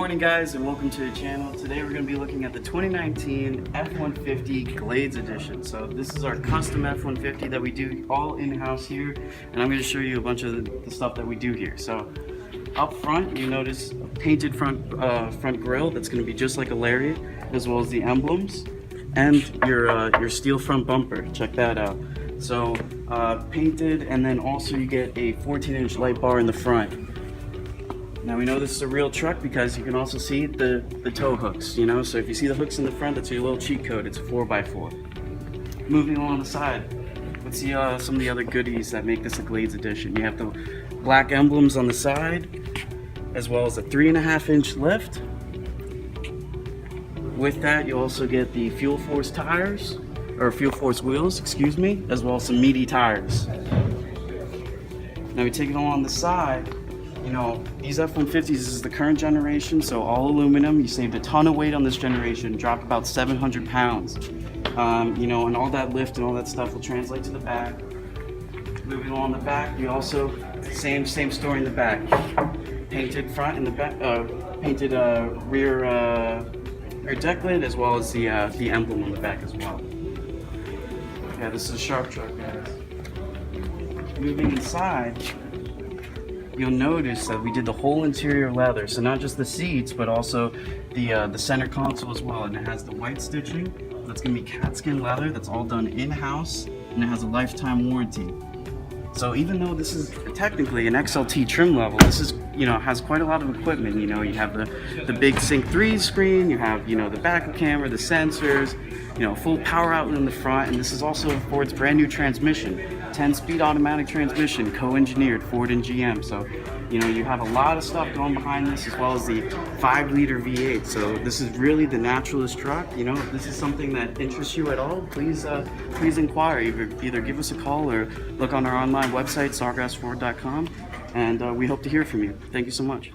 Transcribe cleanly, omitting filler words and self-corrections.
morning guys, and welcome to the channel. Today we're going to be looking at the 2019 F-150 Glades Edition. So this is our custom F-150 that we do all in-house here, and I'm going to show you a bunch of the stuff that we do here. So up front you notice a painted front grille that's going to be just like a Lariat, as well as the emblems and your steel front bumper. Check that out. So painted, and then also you get a 14-inch light bar in the front. Now we know this is a real truck because you can also see the tow hooks, you know, so if you see the hooks in the front, that's your little cheat code. It's a 4x4. Moving along the side, let's see some of the other goodies that make this a Glades Edition. You have the black emblems on the side, as well as a 3.5-inch lift. With that, you also get the Fuel Force tires, or Fuel Force wheels, excuse me, as well as some meaty tires. Now we take it along the side. You know, these F-150s is the current generation, so all aluminum. You saved a ton of weight on this generation, dropped about 700 pounds. You know, and all that lift and all that stuff will translate to the back. Moving along the back, you also, same story in the back. Painted front and the back, painted rear deck lid, as well as the emblem on the back as well. Yeah, this is a sharp truck, guys. Moving inside, you'll notice that we did the whole interior leather, so not just the seats, but also the center console as well. And it has the white stitching. That's going to be Katzkin leather. That's all done in-house, and it has a lifetime warranty. So even though this is technically an XLT trim level, this is, you know, has quite a lot of equipment. You know, you have the big Sync 3 screen, you have, you know, the backup camera, the sensors, you know, full power outlet in the front, and this is also Ford's brand new transmission, 10-speed automatic transmission, co-engineered Ford and GM. So, you know, you have a lot of stuff going behind this, as well as the 5-liter V8. So this is really the naturalist truck. You know, if this is something that interests you at all, please inquire. Either give us a call or look on our online website, sawgrassford.com, and we hope to hear from you. Thank you so much.